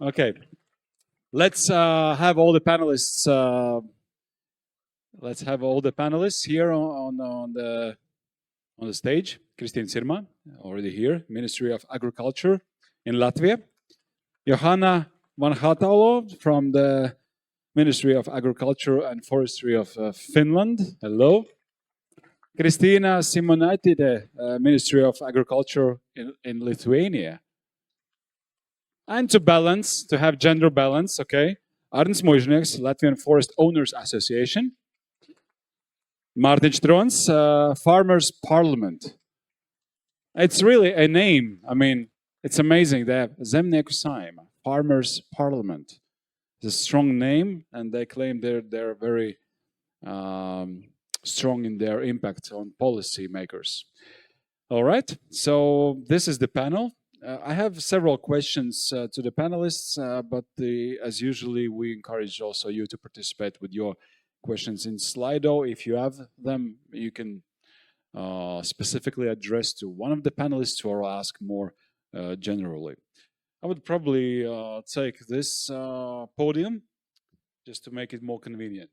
Okay, let's have all the panelists. Let's have all the panelists here on the stage. Kristīne Sirmā, already here, Ministry of Agriculture in Latvia. Johanna Vanhatalo from the Ministry of Agriculture and Forestry of Finland. Hello. Kristina Simonaitytė, Ministry of Agriculture in Lithuania. And to have gender balance, okay, Arnis Muižnieks, Latvian Forest Owners Association. Mārtiņš Trons, Farmers Parliament. It's really a name. I mean, it's amazing. They have Zemnieku Saima, Farmers Parliament. It's a strong name, and they claim they're very strong in their impact on policy makers. All right, so this is the panel. I have several questions to the panelists, but as usually, we encourage also you to participate with your questions in Slido. If you have them, you can specifically address to one of the panelists or ask more generally. I would probably take this podium just to make it more convenient.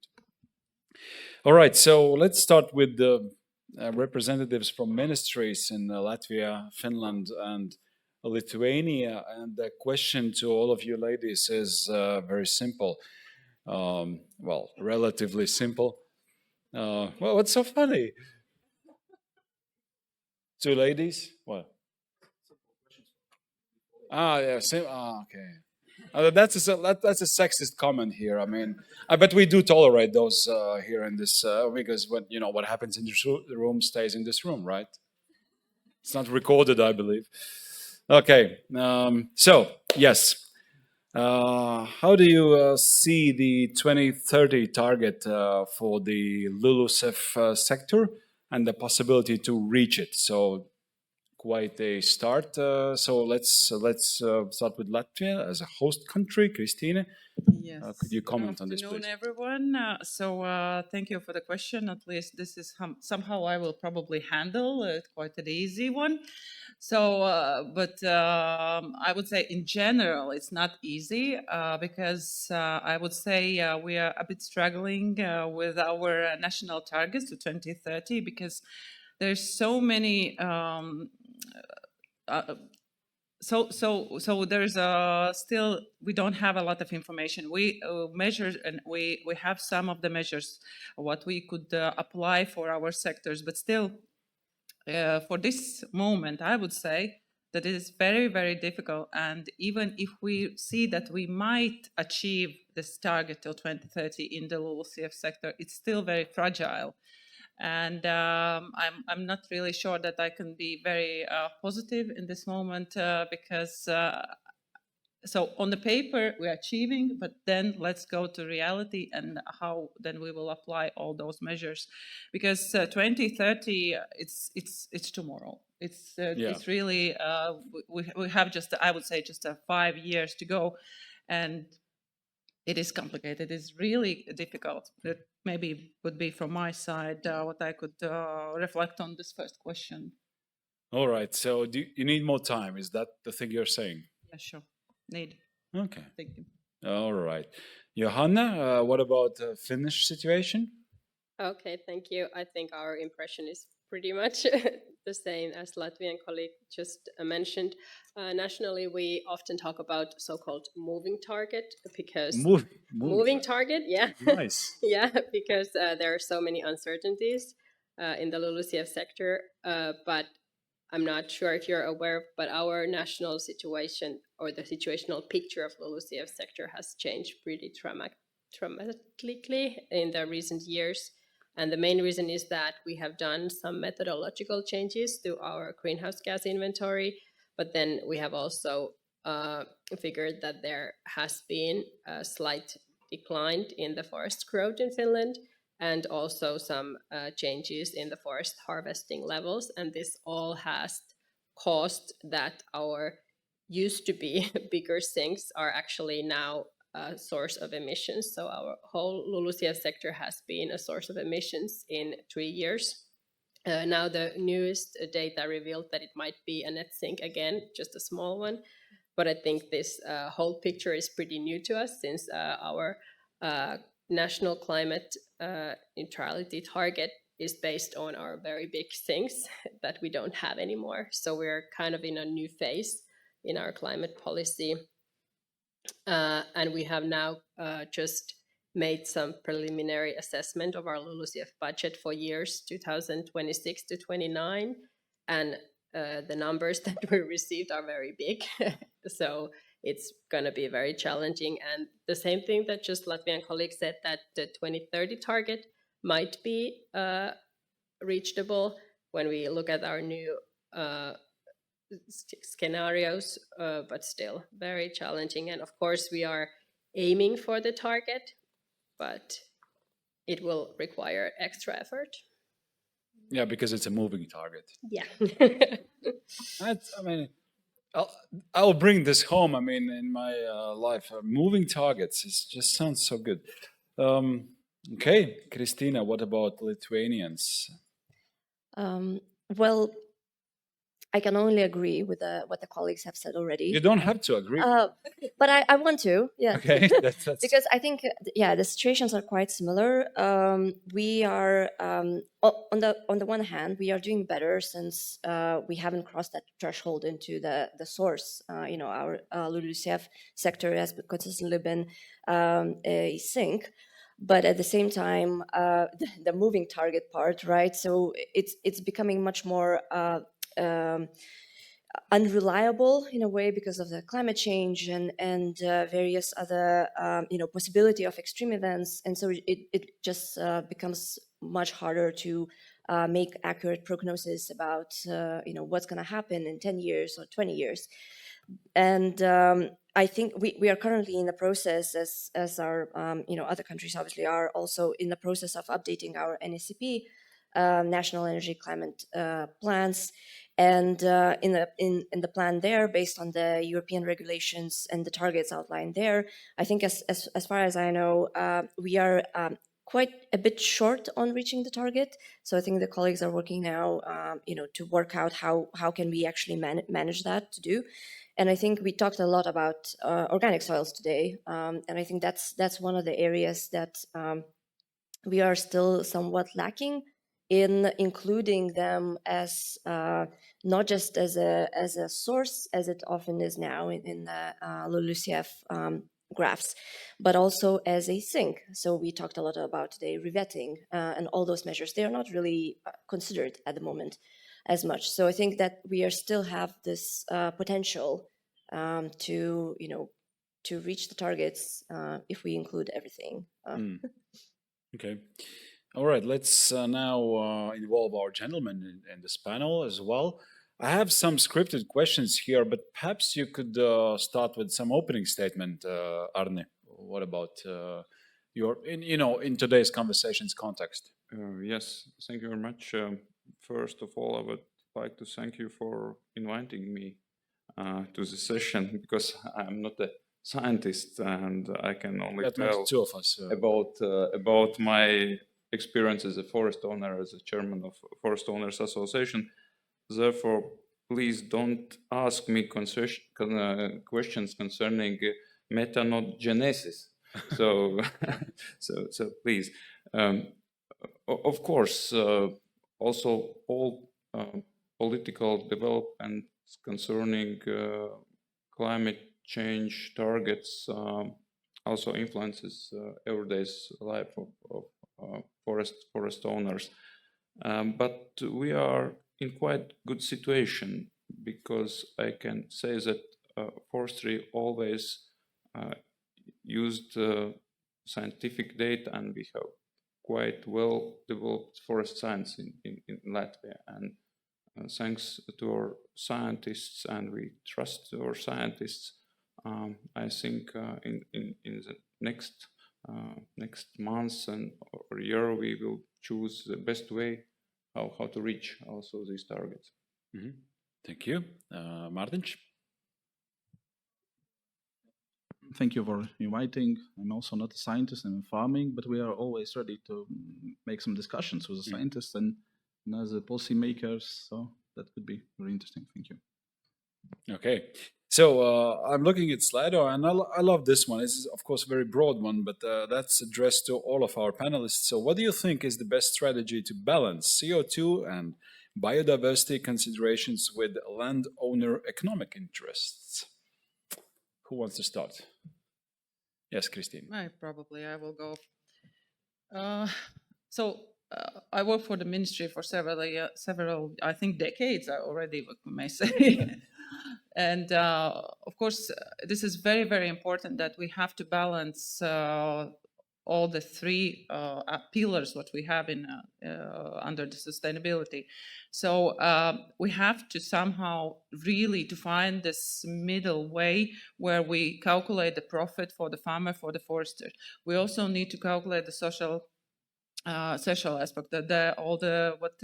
All right, so let's start with the representatives from ministries in Latvia, Finland, and Lithuania. And the question to all of you ladies is very simple. Well, relatively simple. Well, what's so funny? Two ladies? What? Yeah, same. Okay. That's a sexist comment here. I mean, but we do tolerate those here in this because what happens in this room stays in this room, right? It's not recorded, I believe. Okay. So yes. How do you see the 2030 target for the LULUCF sector and the possibility to reach it? So quite a start. So let's start with Latvia as a host country. Kristīne, yes. Could you comment on this, please? Good afternoon, everyone. Thank you for the question. At least this is somehow I will probably handle quite an easy one. So, but I would say in general, it's not easy because I would say we are a bit struggling with our national targets to 2030 because there's so many. So there's still we don't have a lot of information. We measure and we have some of the measures what we could apply for our sectors, but still. For this moment, I would say that it is very, very difficult. And even if we see that we might achieve this target till 2030 in the LULUCF sector, it's still very fragile. And I'm not really sure that I can be very positive in this moment because so on the paper we're achieving, but then let's go to reality and how then we will apply all those measures, because 2030 it's tomorrow. It's really we have just I would say just 5 years to go, and it is complicated. It's really difficult. That maybe would be from my side what I could reflect on this first question. All right. So you need more time? Is that the thing you're saying? Yeah, sure. Need. Okay. Thank you. All right. Johanna, what about the Finnish situation? Okay, thank you. I think our impression is pretty much the same as Latvian colleague just mentioned. Nationally, we often talk about so-called moving target because moving target, yeah, nice, yeah, because there are so many uncertainties in the LULUCF sector, but I'm not sure if you're aware, but our national situation or the situational picture of LULUCF sector has changed pretty dramatically in the recent years. And the main reason is that we have done some methodological changes to our greenhouse gas inventory, but then we have also figured that there has been a slight decline in the forest growth in Finland, and also some changes in the forest harvesting levels. And this all has caused that our used to be bigger sinks are actually now a source of emissions. So our whole LULUCF sector has been a source of emissions in 3 years. Now the newest data revealed that it might be a net sink again, just a small one. But I think this whole picture is pretty new to us, since our national climate neutrality target is based on our very big things that we don't have anymore. So we're kind of in a new phase in our climate policy. And we have now just made some preliminary assessment of our LULUCF budget for years 2026 to 29. And the numbers that we received are very big. So it's going to be very challenging. And the same thing that just Latvian colleagues said, that the 2030 target might be reachable when we look at our new scenarios, but still very challenging. And of course, we are aiming for the target, but it will require extra effort. Yeah, because it's a moving target. Yeah. I mean, I'll bring this home. I mean, in my life, moving targets. It just sounds so good. Okay, Kristīne, what about Lithuanians? Well, I can only agree with what the colleagues have said already. You don't have to agree. But I want to, yeah. Okay, that's because I think, the situations are quite similar. We are, on the one hand, we are doing better since we haven't crossed that threshold into the source. Our LULUCF sector has consistently been a sink. But at the same time, the moving target part, right? So it's becoming much more unreliable in a way because of the climate change and various other possibility of extreme events, and so it just becomes much harder to make accurate prognosis about what's going to happen in 10 years or 20 years. And I think we are currently in the process, as our other countries obviously are also in the process of updating our NECP, national energy climate plans. And in the plan there, based on the European regulations and the targets outlined there, I think as far as I know, we are quite a bit short on reaching the target. So I think the colleagues are working now, to work out how can we actually manage that to do. And I think we talked a lot about organic soils today, and I think that's one of the areas that we are still somewhat lacking in including them as not just as a source as it often is now in the LULUCF graphs, but also as a sink. So we talked a lot about today revetting and all those measures. They are not really considered at the moment as much. So I think that we are still have this potential to reach the targets if we include everything. Okay. All right, let's now involve our gentlemen in this panel as well. I have some scripted questions here, but perhaps you could start with some opening statement, Arni. What about in today's conversation's context? Yes, thank you very much. First of all, I would like to thank you for inviting me to the session, because I'm not a scientist and I can only tell two of us about my experience as a forest owner, as a chairman of Forest Owners Association. Therefore, please don't ask me questions concerning methanogenesis. So please. Of course, also all political developments concerning climate change targets also influences everyday's life of forest owners. But we are in quite good situation, because I can say that forestry always used scientific data, and we have quite well developed forest science in Latvia. And thanks to our scientists, and we trust our scientists, I think in the next months or year we will choose the best way how to reach also these targets. Mm-hmm. Thank you. Mārtiņš? Thank you for inviting. I'm also not a scientist, I'm in farming, but we are always ready to make some discussions with the scientists and as the policy makers. So that would be very interesting. Thank you. Okay. So I'm looking at Slido, and I love this one. This is, of course, a very broad one, but that's addressed to all of our panelists. So what do you think is the best strategy to balance CO2 and biodiversity considerations with landowner economic interests? Who wants to start? Yes, Kristīne. I will go. I work for the ministry for several, I think, decades already, we may say. And of course, this is very, very important that we have to balance all the three pillars what we have in under the sustainability. So we have to somehow really to find this middle way where we calculate the profit for the farmer, for the forester. We also need to calculate the social aspect, all the what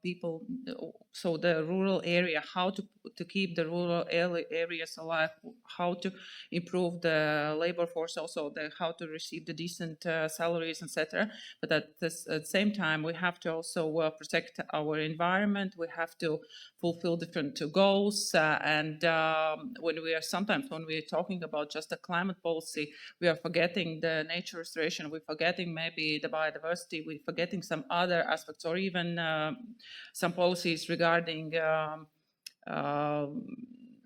people, so the rural area, how to keep the rural areas alive, how to improve the labor force, also how to receive the decent salaries, etc. But at the same time, we have to also protect our environment. We have to fulfill different goals, and when we are talking about just a climate policy, we are forgetting the nature restoration. We're forgetting maybe the biodiversity. We're forgetting some other aspects, or even some policies regarding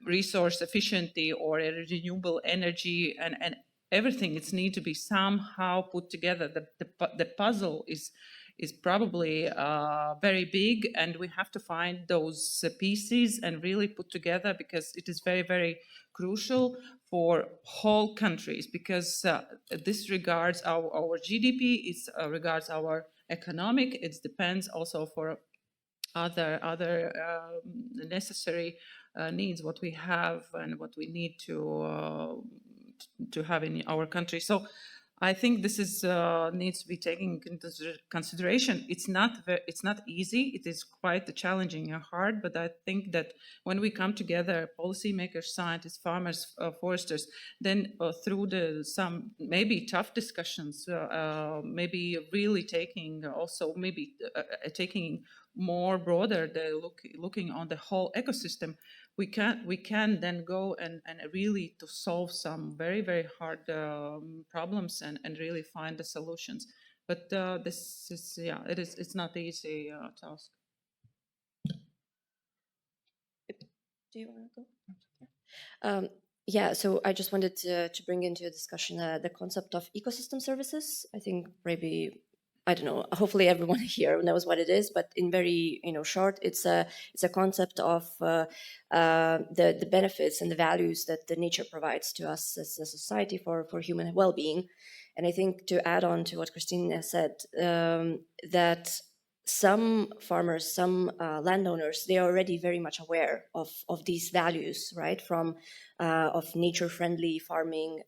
resource efficiency or renewable energy, and everything. It's need to be somehow put together. The puzzle is probably very big, and we have to find those pieces and really put together, because it is very, very crucial for whole countries, because this regards our GDP, it regards our economic, it depends also for other necessary needs what we have and what we need to have in our country. So I think this is needs to be taken into consideration. It's not easy. It is quite challenging and hard. But I think that when we come together, policymakers, scientists, farmers, foresters, then through some maybe tough discussions, maybe really taking also taking more broader, looking on the whole ecosystem, we can then go and really to solve some very, very hard problems and really find the solutions. But this is, it's not easy task. Do you want to go? Yeah, so I just wanted to bring into a discussion the concept of ecosystem services. I think maybe, I don't know, hopefully everyone here knows what it is, but in very short, it's a concept of the benefits and the values that the nature provides to us as a society for human well-being. And I think to add on to what Kristina said, that some farmers, some landowners, they are already very much aware of these values, right, from of nature-friendly farming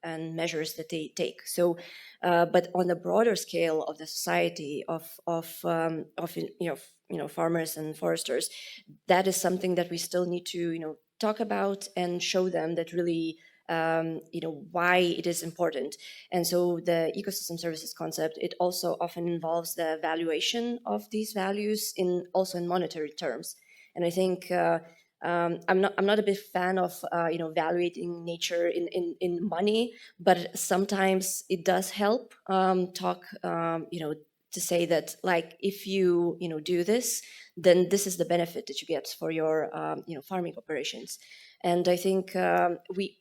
and measures that they take. So, but on the broader scale of the society of farmers and foresters, that is something that we still need to talk about and show them that really why it is important. And so the ecosystem services concept, it also often involves the valuation of these values also in monetary terms. And I think I'm not a big fan of valuating nature in money, but sometimes it does help talk to say that, like, if you do this, then this is the benefit that you get for your farming operations. And I think we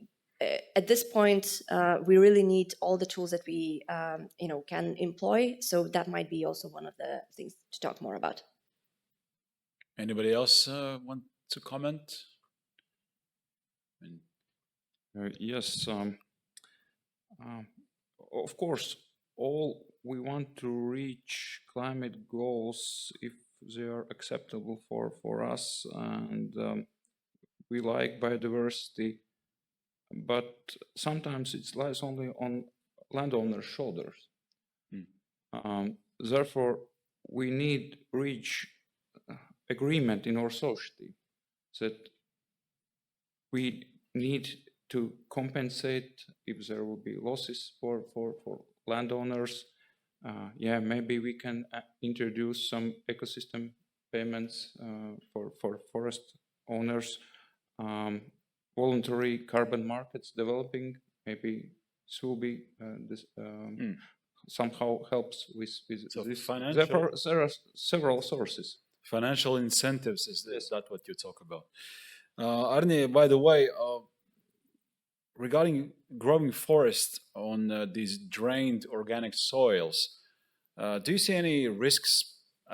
at this point we really need all the tools that we can employ. So that might be also one of the things to talk more about. Anybody else want to comment? Yes. Of course, all we want to reach climate goals if they are acceptable for us, and we like biodiversity, but sometimes it lies only on landowners' shoulders. Therefore, we need reach agreement in our society that we need to compensate if there will be losses for landowners. Maybe we can introduce some ecosystem payments for forest owners. voluntary carbon markets developing. Maybe this will be somehow helps with So this. financial- Therefore, there are several sources. Financial incentives, is that what you talk about? Arni, by the way, regarding growing forest on these drained organic soils, do you see any risks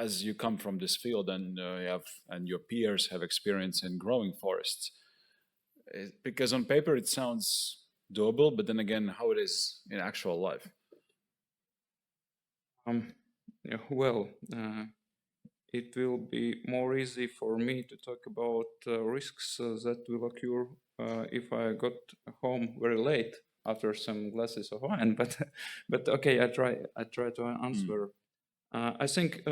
as you come from this field and your peers have experience in growing forests? Because on paper it sounds doable, but then again, how it is in actual life? Well, it will be more easy for me to talk about risks that will occur if I got home very late after some glasses of wine. But okay, I try to answer. I think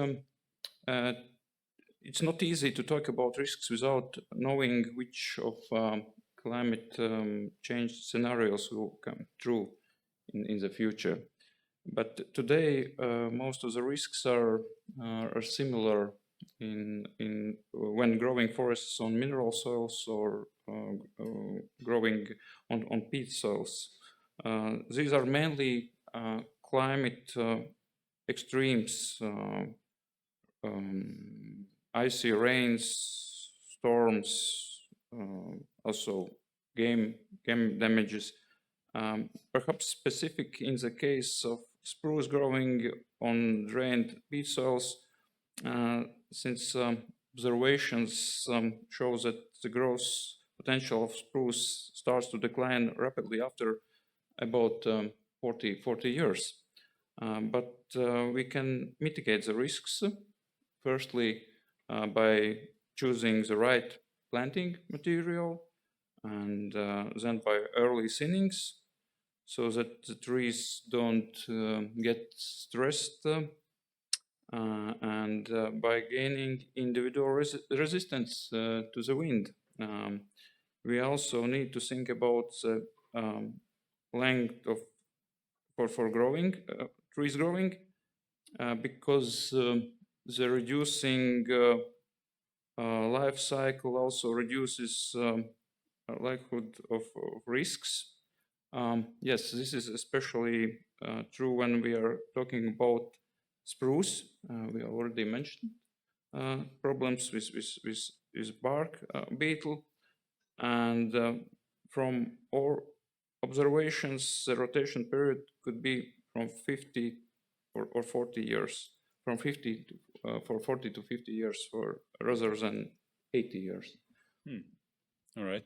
it's not easy to talk about risks without knowing which of climate change scenarios will come true in the future. But today, most of the risks are similar in when growing forests on mineral soils or growing on peat soils. These are mainly climate extremes, icy rains, storms, also game damages. Perhaps specific in the case of spruce growing on drained peat soils, since observations show that the growth potential of spruce starts to decline rapidly after about 40 years. But we can mitigate the risks, firstly by choosing the right planting material, and then by early thinnings, so that the trees don't get stressed, and by gaining individual resistance to the wind. We also need to think about the length of for growing trees growing, because the reducing life cycle also reduces likelihood of risks. Yes, this is especially true when we are talking about spruce. We already mentioned problems with bark beetle, and from our observations, the rotation period could be from 50 or 40 years, from 40 to 50 years, rather than 80 years. All right.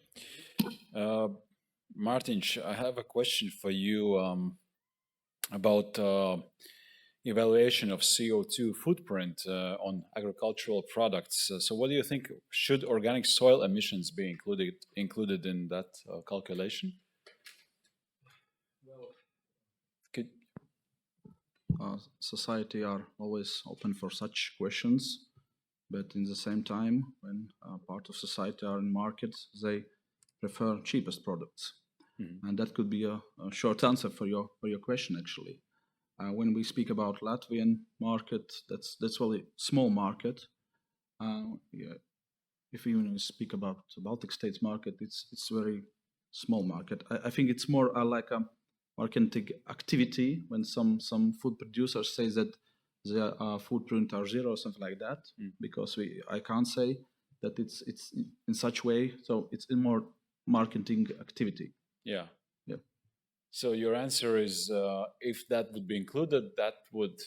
Mārtiņš, I have a question for you about evaluation of CO2 footprint on agricultural products. So what do you think? Should organic soil emissions be included in that calculation? Society are always open for such questions, but in the same time, when part of society are in markets, they prefer cheapest products. And that could be a short answer for your question, actually. When we speak about Latvian market, that's really small market. If we even speak about the Baltic states market, it's very small market. I think it's more like a marketing activity when some food producers say that their footprint are zero or something like that, because I can't say that it's in such way. So it's in more marketing activity. Yeah. Yeah. So your answer is if that would be included, that would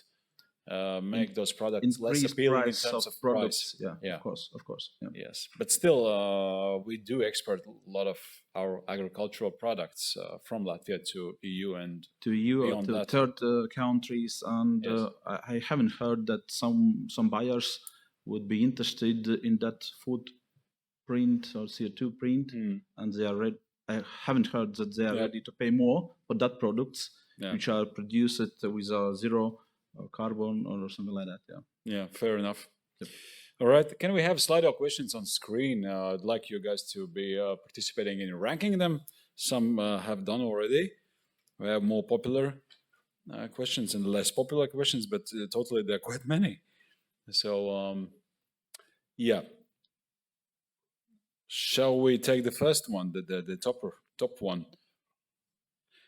make those products less appealing in terms of price. Yeah, of course. Yeah. Yes, but still, we do export a lot of our agricultural products from Latvia to EU and to EU or beyond to that. third countries, and Yes. I haven't heard that some buyers would be interested in that footprint or CO2 print, and they are ready. I haven't heard that they are ready to pay more for that products which are produced with a zero carbon or something like that. Yeah, fair enough. Yep. All right, can we have Slido questions on screen? I'd like you guys to be participating in ranking them. Some have done already. We have more popular questions and less popular questions, but totally there are quite many. So, yeah. Shall we take the first one, the top one?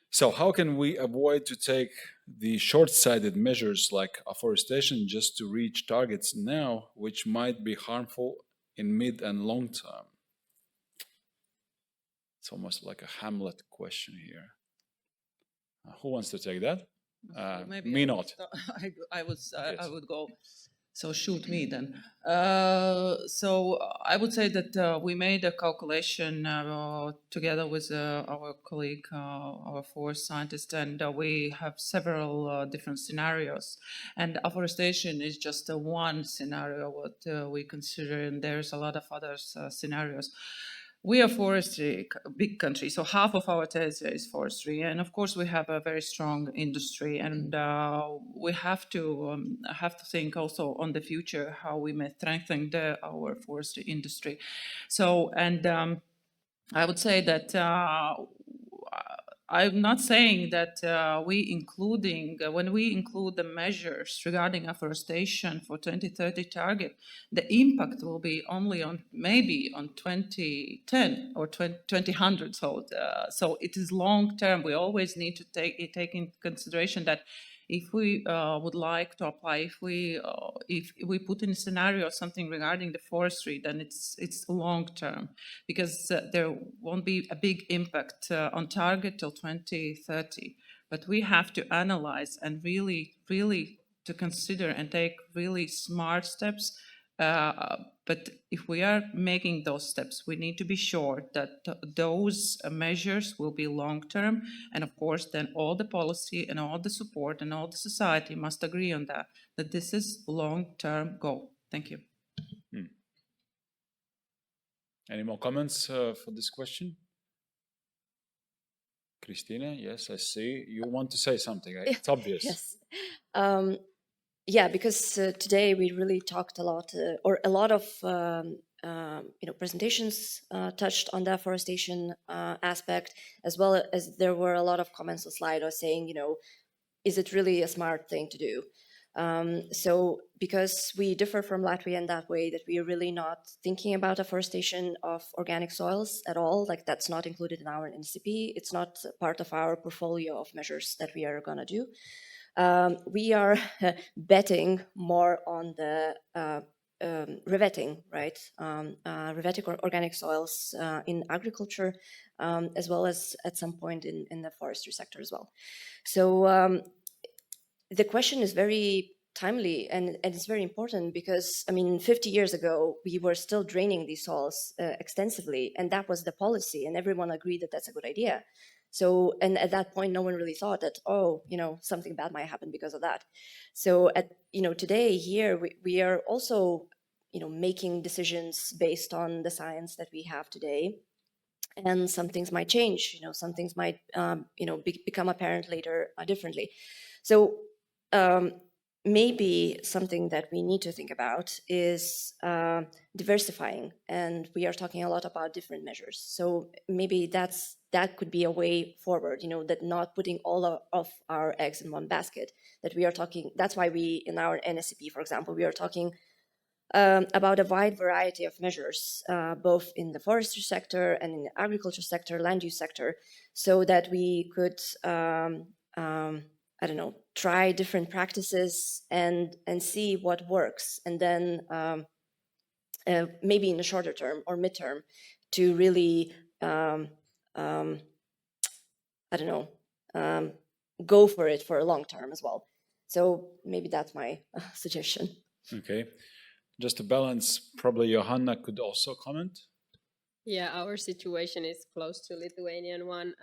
So how can we avoid to take the short-sighted measures like afforestation just to reach targets now, which might be harmful in mid and long term? It's almost like a Hamlet question here. Who wants to take that? Me not. I Yes. would go. So shoot me then. So I would say that we made a calculation together with our colleague, our forest scientist, and we have several different scenarios. And afforestation is just one scenario what we consider, and there's a lot of other scenarios. We are forestry, big country, so half of our territory is forestry, and of course we have a very strong industry, and we have to think also on the future how we may strengthen our forestry industry. So, and I would say that I'm not saying that when we include the measures regarding afforestation for 2030 target, the impact will be only on maybe on 2010 or 2000. So it is long term. We always need to take into consideration that if we would like to apply, if we put in a scenario something regarding the forestry, then it's long term, because there won't be a big impact on target till 2030. But we have to analyze and really to consider and take really smart steps. But if we are making those steps, we need to be sure that those measures will be long-term. And of course, then all the policy and all the support and all the society must agree on that this is long-term goal. Thank you. Any more comments for this question? Kristīne, yes, I see. You want to say something. It's obvious. Yes. Yeah, because today we really talked a lot, or a lot of presentations touched on the afforestation aspect, as well as there were a lot of comments on Slido saying, is it really a smart thing to do? So because we differ from Latvia in that way, that we are really not thinking about afforestation of organic soils at all, like that's not included in our NCP, it's not part of our portfolio of measures that we are going to do. We are betting more on the revetting, right? Revetting organic soils in agriculture, as well as at some point in the forestry sector as well. So the question is very timely and it's very important because, 50 years ago, we were still draining these soils extensively, and that was the policy, and everyone agreed that that's a good idea. So, and at that point, no one really thought that, something bad might happen because of that. So, today here, we are also, making decisions based on the science that we have today. And some things might change, some things might, become apparent later differently. So maybe something that we need to think about is diversifying. And we are talking a lot about different measures. So maybe that could be a way forward, that not putting all of our eggs in one basket, that we are talking, that's why we, in our NSCP, for example, we are talking about a wide variety of measures, both in the forestry sector and in the agriculture sector, land use sector, so that we could, try different practices and see what works. And then maybe in the shorter term or midterm to really, go for it for a long term as well. So maybe that's my suggestion. Okay. Just to balance, probably Johanna could also comment. Yeah, our situation is close to Lithuanian one.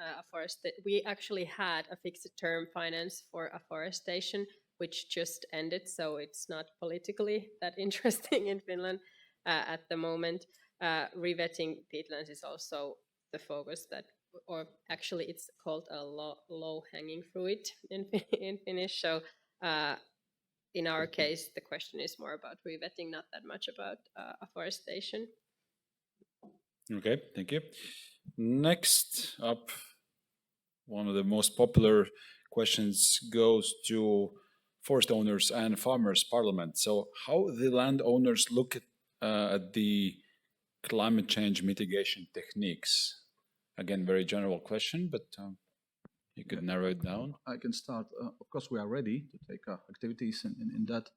We actually had a fixed term finance for afforestation, which just ended, so it's not politically that interesting in Finland at the moment. Revetting peatlands is also the focus or actually it's called a low-hanging fruit in Finnish. So in our case, the question is more about revetting, not that much about afforestation. Okay, thank you. Next up, one of the most popular questions goes to forest owners and farmers parliament. So how the landowners look at the climate change mitigation techniques? Again, very general question, but you could narrow it down. I can start. Of course, we are ready to take activities in that,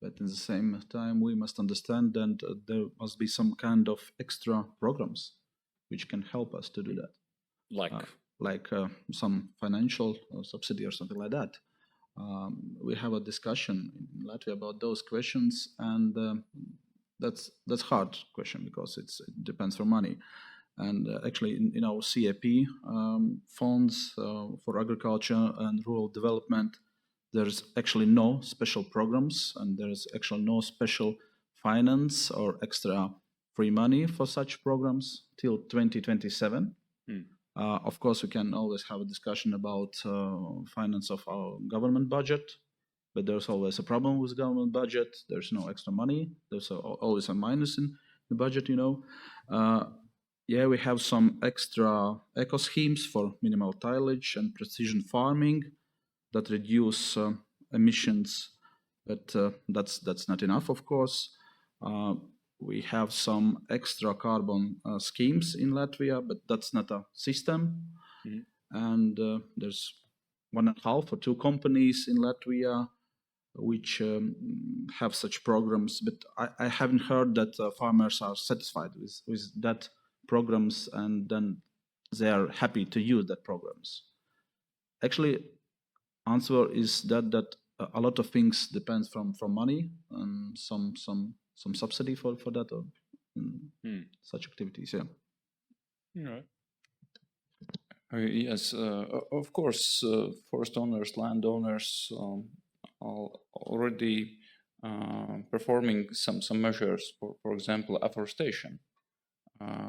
but at the same time, we must understand that there must be some kind of extra programs which can help us to do that. Like some financial subsidy or something like that. We have a discussion in Latvia about those questions, and that's hard question because it depends on money. And actually, in our CAP funds for agriculture and rural development, there's actually no special programs, and there's actually no special finance or extra free money for such programs till 2027. Of course, we can always have a discussion about finance of our government budget, but there's always a problem with government budget. There's no extra money. There's always a minus in the budget, you know. Yeah, we have some extra eco schemes for minimal tillage and precision farming that reduce emissions, but that's not enough, of course. We have some extra carbon schemes in Latvia, but that's not a system. And there's 1.5 or 2 companies in Latvia which have such programs, but I haven't heard that farmers are satisfied with that programs, and then they are happy to use that programs. Actually, answer is that a lot of things depends from money and some subsidy for that or such activities. Yeah. Yes, of course, forest owners, landowners are already performing some measures. For example, afforestation.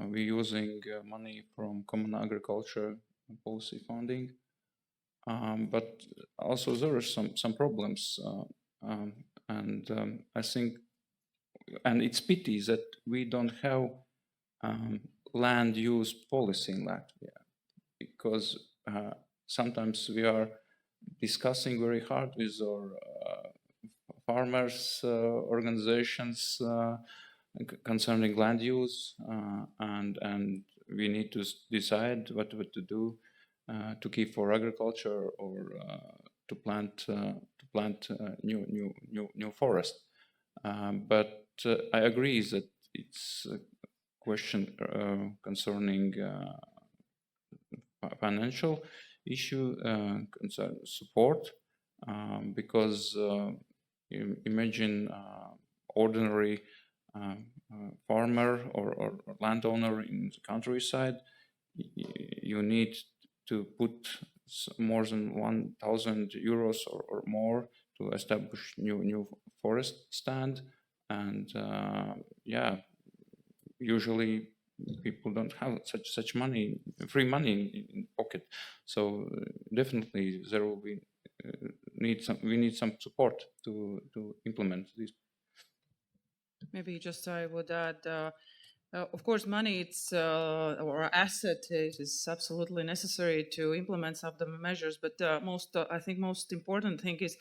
We're using money from Common Agriculture Policy funding, but also there are some problems, and I think, and it's pity that we don't have land use policy in Latvia, because sometimes we are discussing very hard with our farmers organizations concerning land use, and we need to decide what to do to keep for agriculture or to plant new forest. But I agree that it's a question concerning financial issue, concern support, because imagine ordinary farmer or landowner in the countryside, you need to put more than 1,000 euros or more to establish new forest stand, and yeah, usually people don't have such money, free money in pocket. So definitely there will be we need some support to implement this. Maybe just I would add, of course, money it's or asset is absolutely necessary to implement some of the measures. But I think most important thing is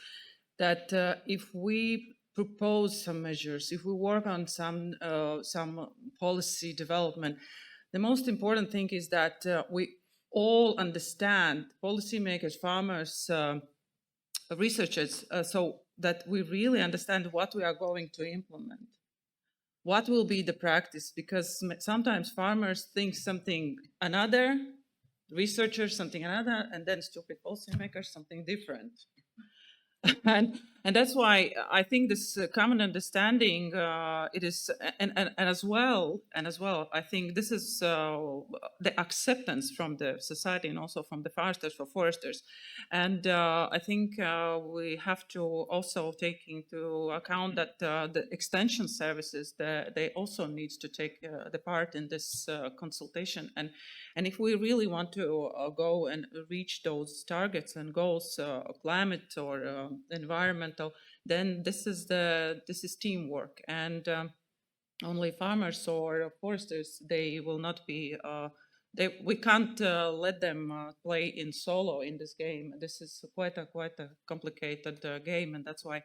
that if we propose some measures, if we work on some policy development, the most important thing is that we all understand, policymakers, farmers, researchers, so that we really understand what we are going to implement. What will be the practice? Because sometimes farmers think something another, researchers something another, and then stupid policymakers something different. And that's why I think this common understanding it is, and as well I think this is the acceptance from the society and also from the foresters, and I think we have to also take into account that the extension services they also needs to take the part in this consultation, and if we really want to go and reach those targets and goals, climate or environmental, then this is teamwork, and only farmers or foresters, they will not be. We can't let them play in solo in this game. This is quite a complicated game, and that's why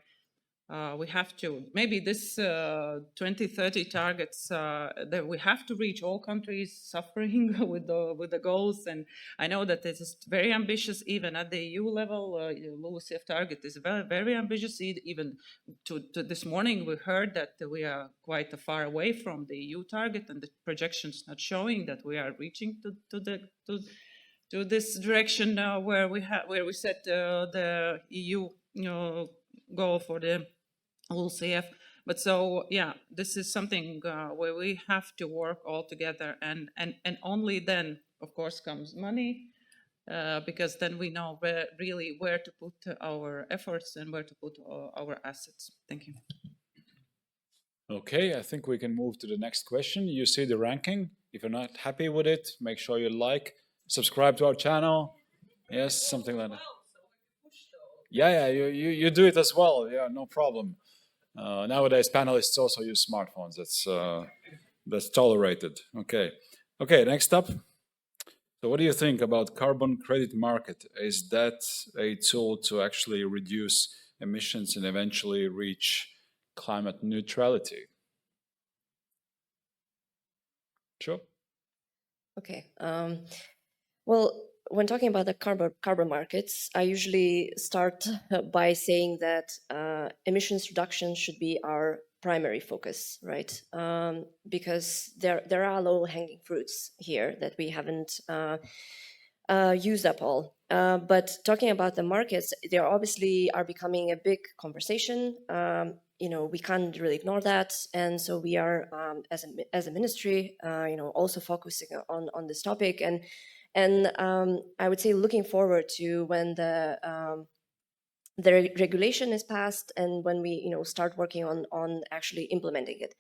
we have to, maybe this 2030 targets, that we have to reach all countries suffering with the goals. And I know that this is very ambitious, even at the EU level. LULUCF target is very, very ambitious. Even to this morning, we heard that we are quite far away from the EU target, and the projections not showing that we are reaching to this direction where we set the EU goal for the LULUCF. But so yeah, this is something where we have to work all together, and only then, of course, comes money, because then we know really where to put our efforts and where to put our assets. Thank you. Okay, I think we can move to the next question. You see the ranking. If you're not happy with it, make sure you like, subscribe to our channel. Yes, something like that. Yeah, you do it as well. Yeah, no problem. Nowadays, panelists also use smartphones. That's tolerated. Okay, next up. So what do you think about carbon credit market? Is that a tool to actually reduce emissions and eventually reach climate neutrality? Sure. Okay. Well, when talking about the carbon markets, I usually start by saying that emissions reduction should be our primary focus, right? Because there are low-hanging fruits here that we haven't used up all. But talking about the markets, they obviously are becoming a big conversation. We can't really ignore that, and so we are, as a ministry, also focusing on this topic, and I would say looking forward to when the regulation is passed and when we start working on actually implementing it.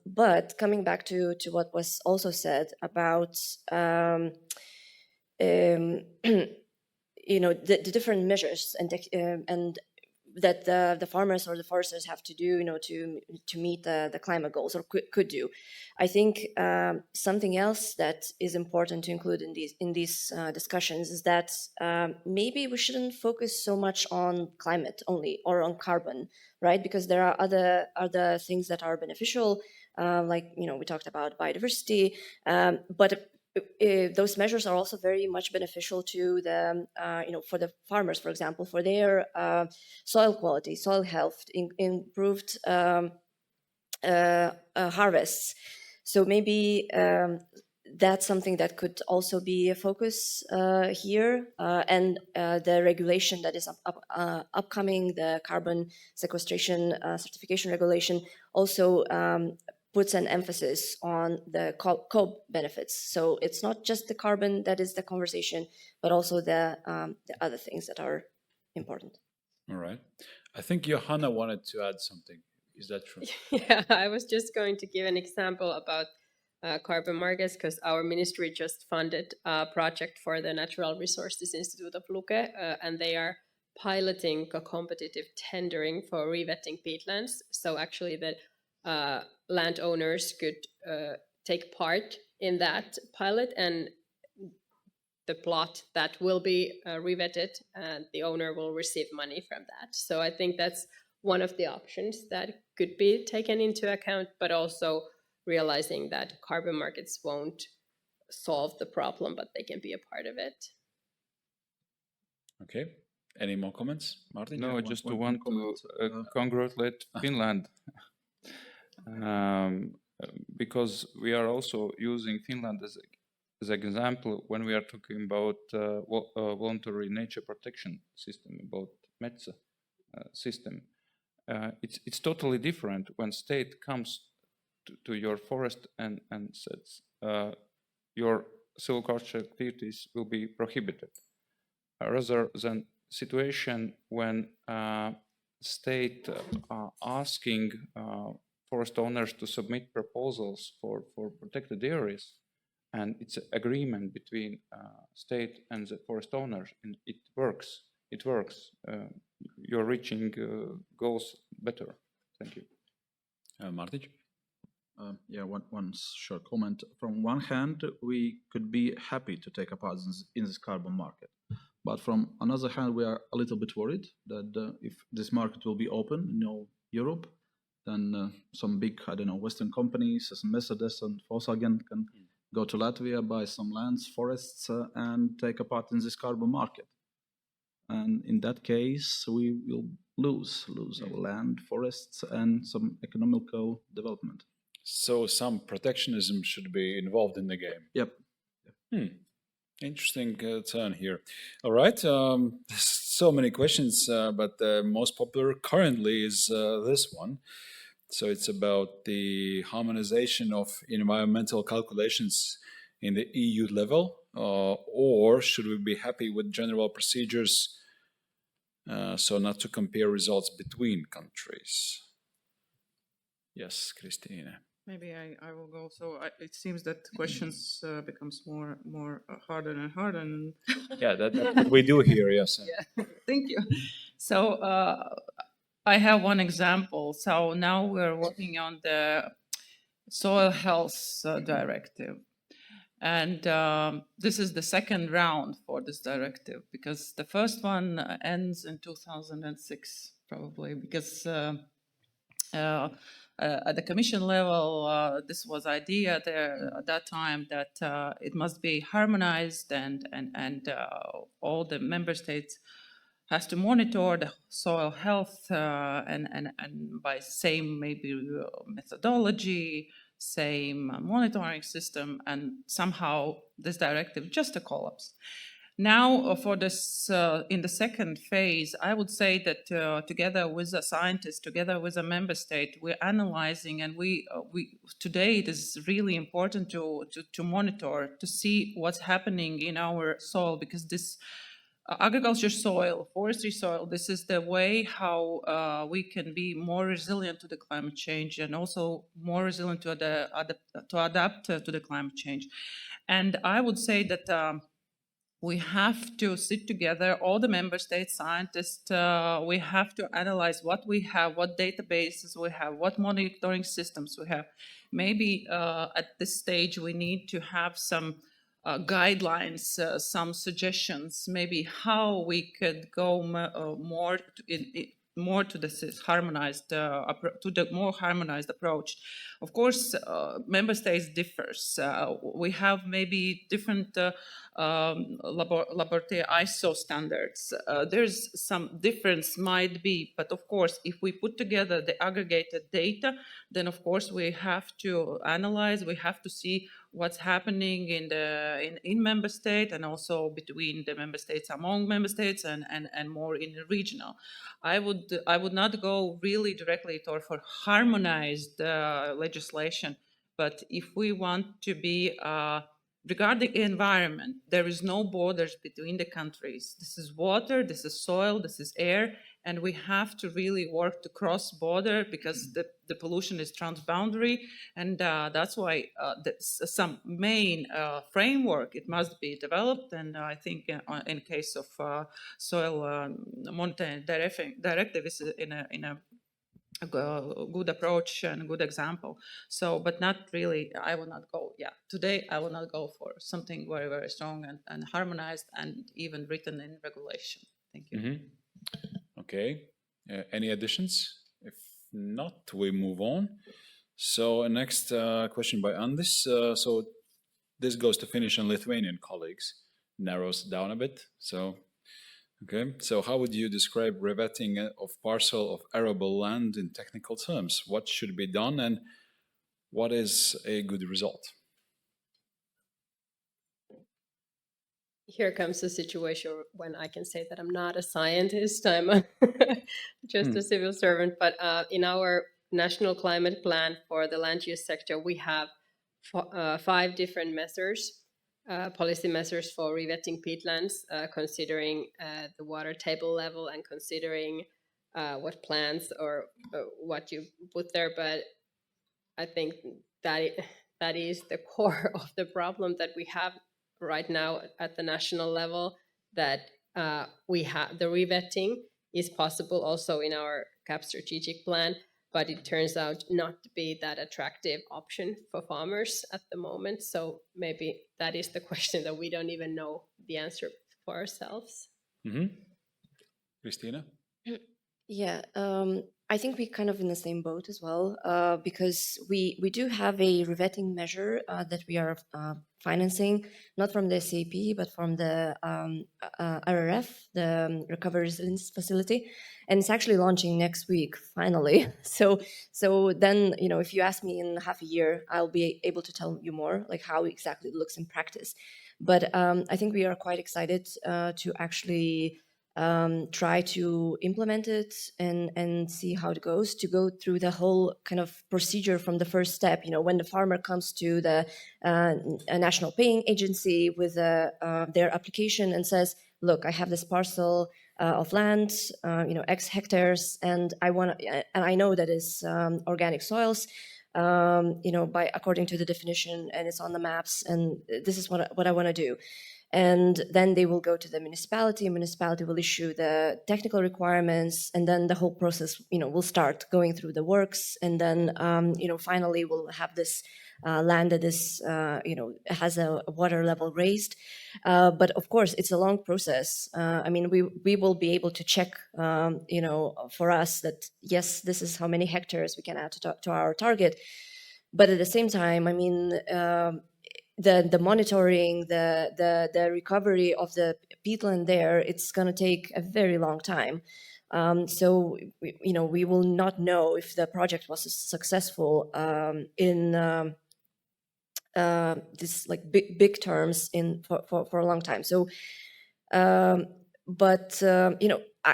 But coming back to what was also said about the different measures and that the farmers or the foresters have to do, to meet the climate goals, or could do. I think something else that is important to include in these discussions is that maybe we shouldn't focus so much on climate only or on carbon, right? Because there are other things that are beneficial, like we talked about biodiversity, but those measures are also very much beneficial to the, for the farmers, for example, for their soil quality, soil health, improved harvests. So maybe that's something that could also be a focus here. And the regulation that is upcoming, the carbon sequestration certification regulation, also puts an emphasis on the COP benefits. So it's not just the carbon that is the conversation, but also the other things that are important. All right. I think Johanna wanted to add something. Is that true? Yeah, I was just going to give an example about carbon markets, because our ministry just funded a project for the Natural Resources Institute of Luke, and they are piloting a competitive tendering for revetting peatlands. So actually the landowners could take part in that pilot, and the plot that will be revetted, and the owner will receive money from that. So I think that's one of the options that could be taken into account, but also realizing that carbon markets won't solve the problem, but they can be a part of it. Okay. Any more comments, Mārtiņš? No, I just want to congratulate Finland, because we are also using Finland as an example when we are talking about voluntary nature protection system, about Metsä system. It's totally different when state comes to your forest and says your silviculture activities will be prohibited, rather than situation when state asking forest owners to submit proposals for protected areas, and it's an agreement between state and the forest owners, and it works. You're reaching goals better. Thank you. Mārtiņš? Yeah, one short comment. From one hand, we could be happy to take a part in this carbon market. But from another hand, we are a little bit worried that if this market will be open in Europe, then some big, Western companies as Mercedes and Volkswagen can go to Latvia, buy some lands, forests, and take a part in this carbon market. And in that case, we will lose our land, forests, and some economical development. So some protectionism should be involved in the game. Yep. Interesting turn here. All right. So many questions, but the most popular currently is this one. So it's about the harmonization of environmental calculations in the EU level, or should we be happy with general procedures so not to compare results between countries? Yes, Kristīne. Maybe I will go. So it seems that questions becomes more harder and harder. And Yeah, that's what we do here. Yes. yeah, thank you. So I have one example. So now we're working on the soil health directive. And this is the second round for this directive, because the first one ends in 2006, probably, because at the Commission level, this was idea there at that time that it must be harmonized, and all the member states has to monitor the soil health and by same maybe methodology, same monitoring system, and somehow this directive just a collapse. Now, for this, in the second phase, I would say that together with a scientist, together with a member state, we're analyzing, and we today it is really important to monitor, to see what's happening in our soil, because this agriculture soil, forestry soil, this is the way how we can be more resilient to the climate change, and also more resilient to adapt to the climate change. And I would say that we have to sit together, all the member state scientists, we have to analyze what we have, what databases we have, what monitoring systems we have. Maybe at this stage we need to have some guidelines, some suggestions, maybe how we could go more to this harmonized, to the more harmonized approach. Of course, member states differs. We have maybe different laboratory ISO standards. There's some difference might be, but of course, if we put together the aggregated data, then of course we have to analyze, we have to see what's happening in member state, and also between the member states, among member states, and more in the regional. I would not go really directly for harmonized legislation, but if we want to be regarding environment, there is no borders between the countries. This is water, this is soil, this is air, and we have to really work to cross border, because the pollution is transboundary, and that's why some main framework it must be developed. And I think in case of soil monitoring directive is in a good approach and a good example. So, but not really, I will not go, today I will not go for something very, very strong and harmonized and even written in regulation. Thank you. Mm-hmm. Okay, any additions? If not, we move on. So next question by Arnis. So this goes to Finnish and Lithuanian colleagues, narrows down a bit. So okay, so how would you describe revetting of parcel of arable land in technical terms? What should be done, and what is a good result? Here comes a situation when I can say that I'm not a scientist, I'm just a civil servant, but in our national climate plan for the land use sector, we have 5 different measures. Policy measures for revetting peatlands, considering the water table level and considering what plants or what you put there. But I think that is the core of the problem that we have right now at the national level, that we have the revetting is possible also in our CAP strategic plan, but it turns out not to be that attractive option for farmers at the moment. So maybe that is the question that we don't even know the answer for ourselves. Kristīne? Yeah, I think we're kind of in the same boat as well, because we do have a revetting measure that we are financing, not from the SAP, but from the RRF, the Recovery Resilience Facility, and it's actually launching next week, finally. So then, if you ask me in half a year, I'll be able to tell you more, like how exactly it looks in practice. But I think we are quite excited to actually try to implement it and see how it goes, to go through the whole kind of procedure from the first step. When the farmer comes to the national paying agency with their application and says, look, I have this parcel of land, X hectares, and I know that it's organic soils, according to the definition, and it's on the maps, and this is what I want to do. And then they will go to the municipality. Municipality will issue the technical requirements, and then the whole process, will start going through the works, and then, finally we'll have this land that is, has a water level raised. But of course, it's a long process. We will be able to check, for us that yes, this is how many hectares we can add to our target. But at the same time, the monitoring, the recovery of the peatland there, it's going to take a very long time. So we will not know if the project was successful in this like big terms for a long time. So,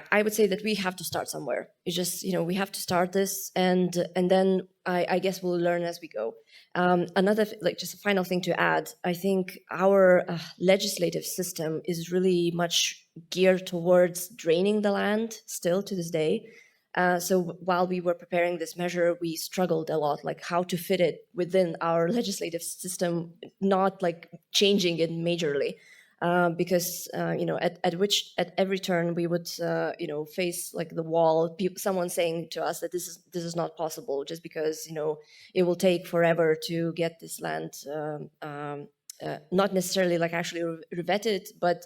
I would say that we have to start somewhere. It's just, we have to start this, and then I guess we'll learn as we go. Another, just a final thing to add, I think our legislative system is really much geared towards draining the land still to this day. So while we were preparing this measure, we struggled a lot, like how to fit it within our legislative system, not like changing it majorly. Because at every turn we would face like the wall, someone saying to us that this is not possible, just because it will take forever to get this land not necessarily like actually revetted, but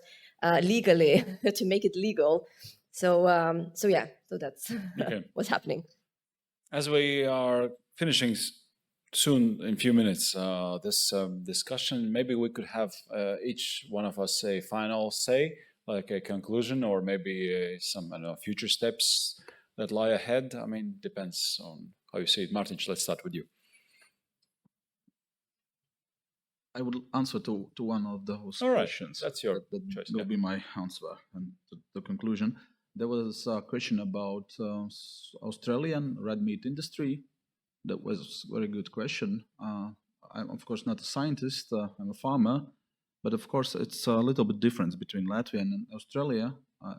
legally to make it legal. So that's Okay. what's happening. As we are finishing soon, in a few minutes, this discussion, maybe we could have each one of us a final say, like a conclusion, or maybe some future steps that lie ahead. Depends on how you see it. Mārtiņš, let's start with you. I would answer to one of those All right, questions. that's your that choice. will be my answer and the conclusion. There was a question about Australian red meat industry. That was a very good question. I'm of course not a scientist, I'm a farmer, but of course it's a little bit different between Latvia and Australia.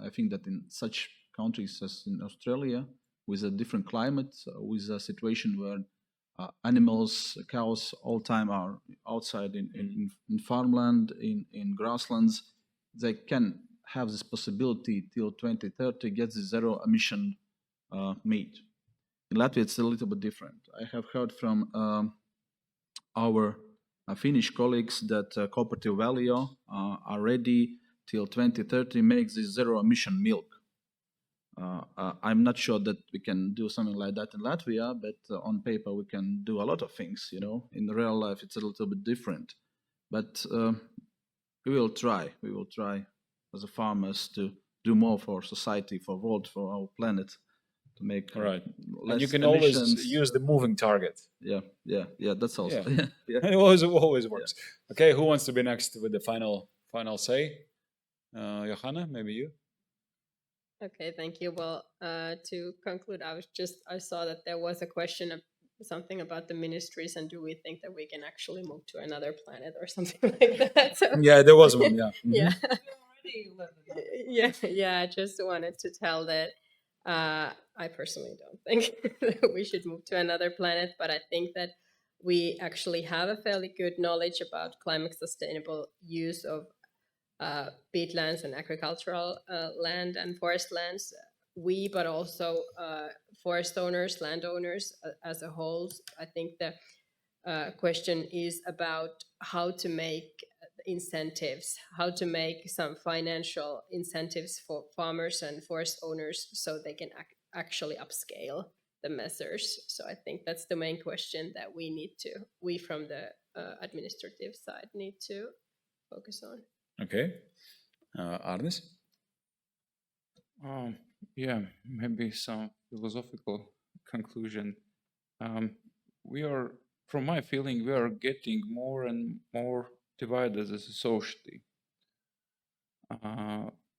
I think that in such countries as in Australia, with a different climate, with a situation where animals, cows, all time are outside in farmland, in grasslands, they can have this possibility till 2030 get the zero emission meat. In Latvia, it's a little bit different. I have heard from our Finnish colleagues that Cooperative Valio are ready till 2030 make this zero emission milk. I'm not sure that we can do something like that in Latvia, but on paper we can do a lot of things. In real life it's a little bit different. But we will try. We will try as a farmers to do more for society, for world, for our planet. To make right, less and you can emissions. always use the moving target. Yeah. That's also. Yeah. It always works. Yeah. Okay, who wants to be next with the final say? Johanna, maybe you. Okay, thank you. Well, to conclude, I saw that there was a question of something about the ministries, and do we think that we can actually move to another planet or something like that? So, yeah, there was one. Yeah. Mm-hmm. Yeah. I just wanted to tell that I personally don't think that we should move to another planet, but I think that we actually have a fairly good knowledge about climate sustainable use of peatlands and agricultural land and forest lands. But also forest owners, landowners as a whole. I think the question is about how to make incentives, how to make some financial incentives for farmers and forest owners so they can actually upscale the measures. So I think that's the main question that we from the administrative side need to focus on. Okay. Arnis? Yeah, maybe some philosophical conclusion. From my feeling, we are getting more and more divided as a society.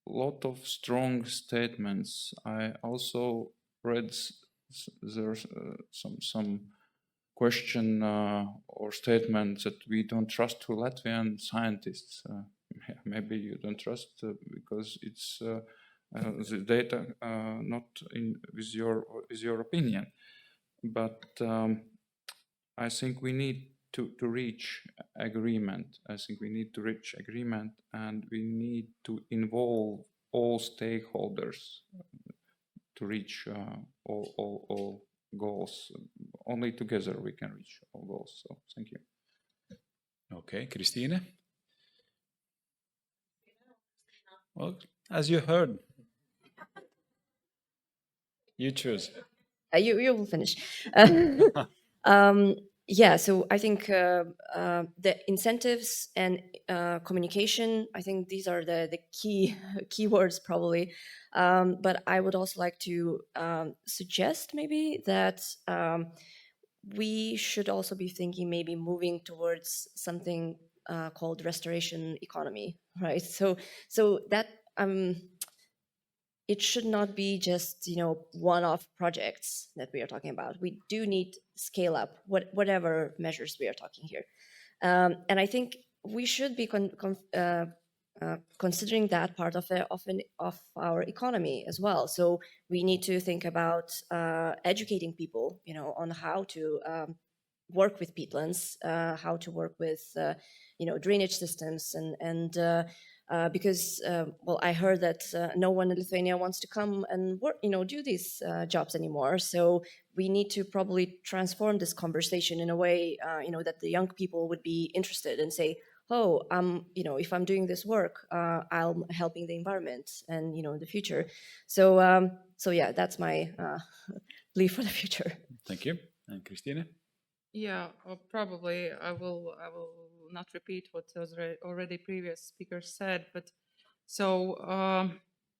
Lot of strong statements. I also read there's some question or statements that we don't trust to Latvian scientists. Maybe you don't trust because it's the data not with your opinion. But I think we need to reach agreement. I think we need to reach agreement, and we need to involve all stakeholders to reach all goals. Only together we can reach all goals. So thank you. Okay, Kristīne? Well, as you heard, you choose. You will finish. Yeah, so I think the incentives and communication, I think these are the keywords probably. But I would also like to suggest maybe that we should also be thinking maybe moving towards something called restoration economy, right? So that it should not be just one-off projects that we are talking about. We do need scale up, whatever measures we are talking here, and I think we should be considering that part of our economy as well. So we need to think about educating people, on how to work with peatlands, how to work with drainage systems, and because well, I heard that no one in Lithuania wants to come and work, do these jobs anymore. So we need to probably transform this conversation in a way, that the young people would be interested and say, oh, if I'm doing this work, I'm helping the environment and the future. So yeah, that's my belief for the future. Thank you. And Kristīne? Yeah, probably I will not repeat what was already previous speakers said, but so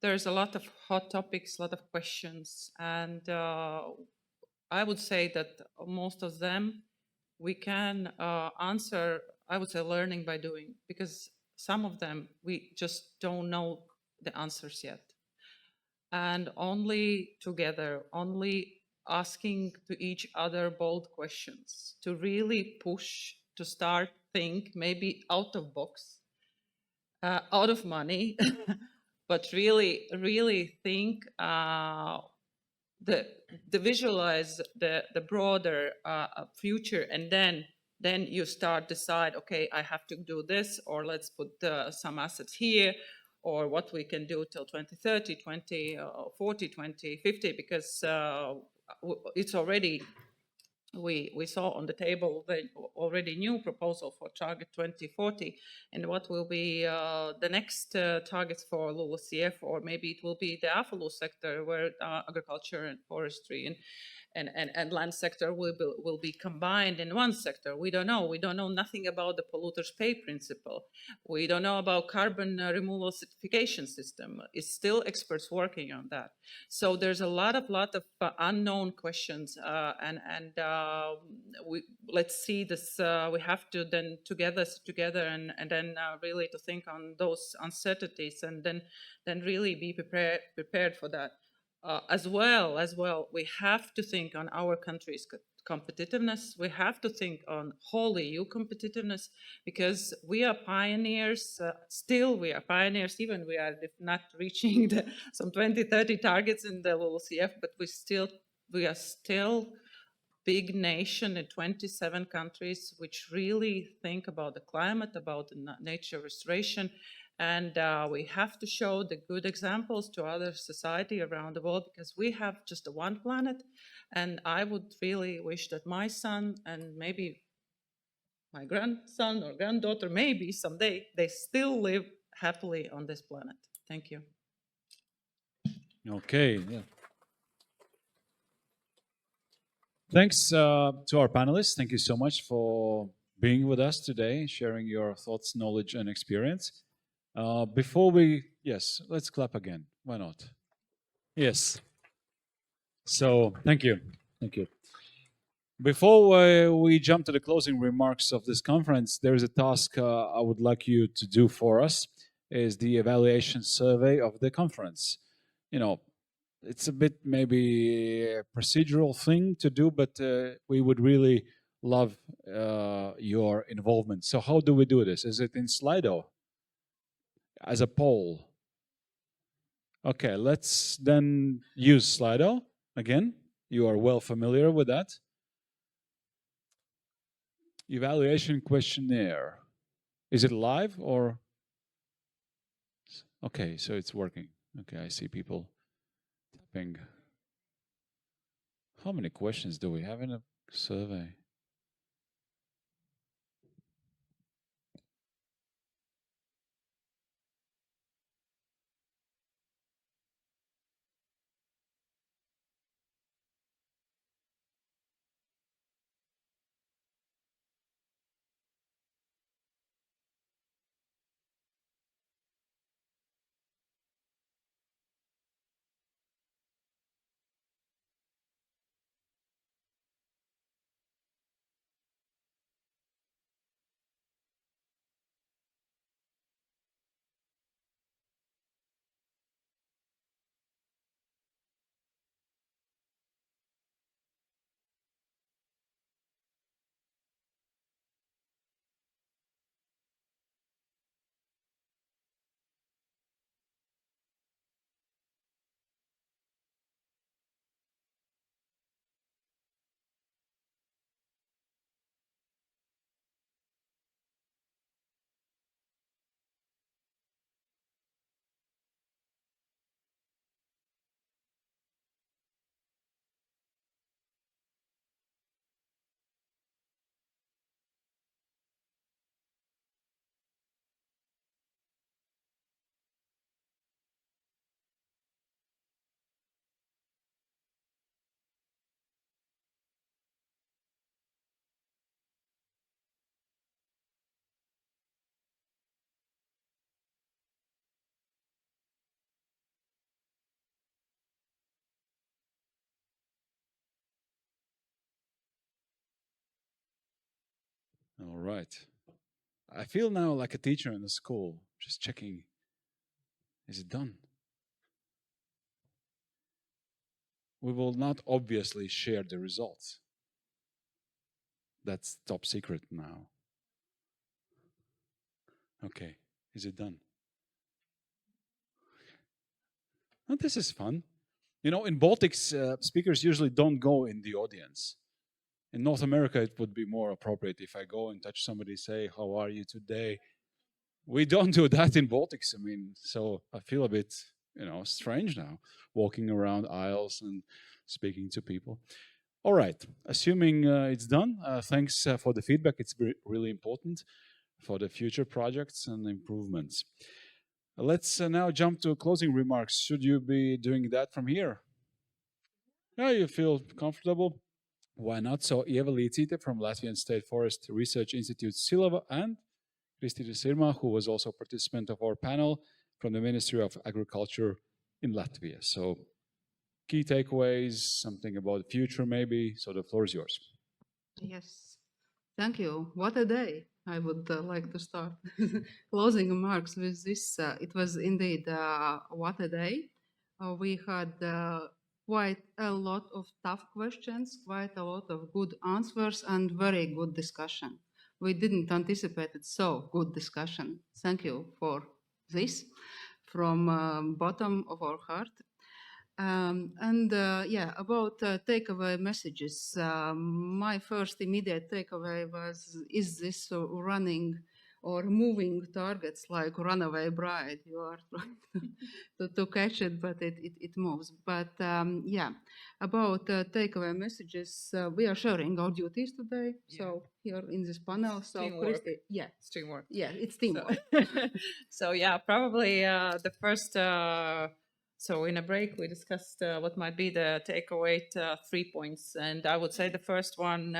there's a lot of hot topics, a lot of questions, and I would say that most of them we can answer, I would say, learning by doing, because some of them we just don't know the answers yet. And only together, only asking to each other bold questions, to really push, to start think maybe out of box, out of money, but really think the visualize the broader future, and then you start decide, okay, I have to do this, or let's put some assets here, or what we can do till 2030, 2040, 2050, because it's already, we saw on the table the already new proposal for target 2040, and what will be the next targets for LULUCF, or maybe it will be the AFLU sector, where agriculture and forestry and land sector will be combined in one sector. We don't know. We don't know nothing about the polluters pay principle. We don't know about carbon removal certification system. It's still experts working on that. So there's a lot of unknown questions, and let's see this. We have to then sit together and then really to think on those uncertainties, and then really be prepared for that. As well, we have to think on our country's competitiveness. We have to think on whole EU competitiveness, because we are pioneers. Still, we are pioneers, even we are not reaching some 2030 targets in the LULUCF, but we are still big nation in 27 countries, which really think about the climate, about the nature restoration. And we have to show the good examples to other society around the world, because we have just one planet. And I would really wish that my son, and maybe my grandson or granddaughter, maybe someday, they still live happily on this planet. Thank you. Okay. Yeah. Thanks to our panelists. Thank you so much for being with us today, sharing your thoughts, knowledge, and experience. Yes, let's clap again. Why not? Yes. So, thank you. Thank you. Before we jump to the closing remarks of this conference, there is a task I would like you to do for us, is the evaluation survey of the conference. You know, it's a bit maybe a procedural thing to do, but we would really love your involvement. So how do we do this? Is it in Slido as a poll? Okay, let's then use Slido again. You are well familiar with that. Evaluation questionnaire. Is it live or? Okay, so it's working. Okay, I see people typing. How many questions do we have in a survey? All right. I feel now like a teacher in the school, just checking, is it done? We will not obviously share the results. That's top secret now. Okay, is it done? Oh, this is fun. You know, in Baltics, speakers usually don't go in the audience. In North America, it would be more appropriate if I go and touch somebody, say, how are you today? We don't do that in Baltics. I mean, so I feel a bit, strange now, walking around aisles and speaking to people. All right, assuming it's done, thanks for the feedback. It's really important for the future projects and improvements. Let's now jump to closing remarks. Should you be doing that from here? Yeah, you feel comfortable? Why not? So, Mārtiņš from Latvian State Forest Research Institute Silava and Kristīne Sirmā, who was also a participant of our panel from the Ministry of Agriculture in Latvia. So, key takeaways, something about the future maybe. So the floor is yours. Yes, thank you. What a day. I would like to start closing remarks with this. It was indeed what a day. We had quite a lot of tough questions, quite a lot of good answers, and very good discussion. We didn't anticipate it, so good discussion. Thank you for this from bottom of our heart. About takeaway messages. My first immediate takeaway was, is this running or moving targets like runaway bride. You are trying to catch it, but it moves. But yeah, about takeaway messages, we are sharing our duties today. So here in this panel, so Teamwork. yeah, It's teamwork. yeah, it's teamwork. So yeah, probably the first. So in a break, we discussed what might be the takeaway 3 points, and I would say the first one.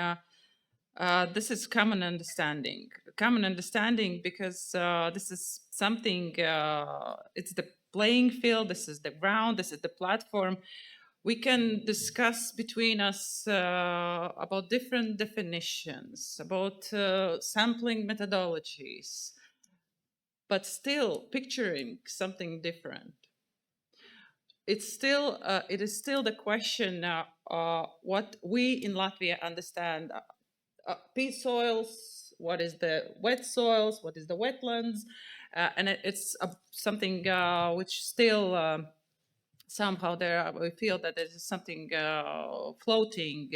This is common understanding. Common understanding because this is something. It's the playing field. This is the ground. This is the platform. We can discuss between us about different definitions, about sampling methodologies, but still picturing something different. It is still the question what we in Latvia understand peat soils, what is the wet soils, what is the wetlands, and it's something which still somehow we feel that there is something floating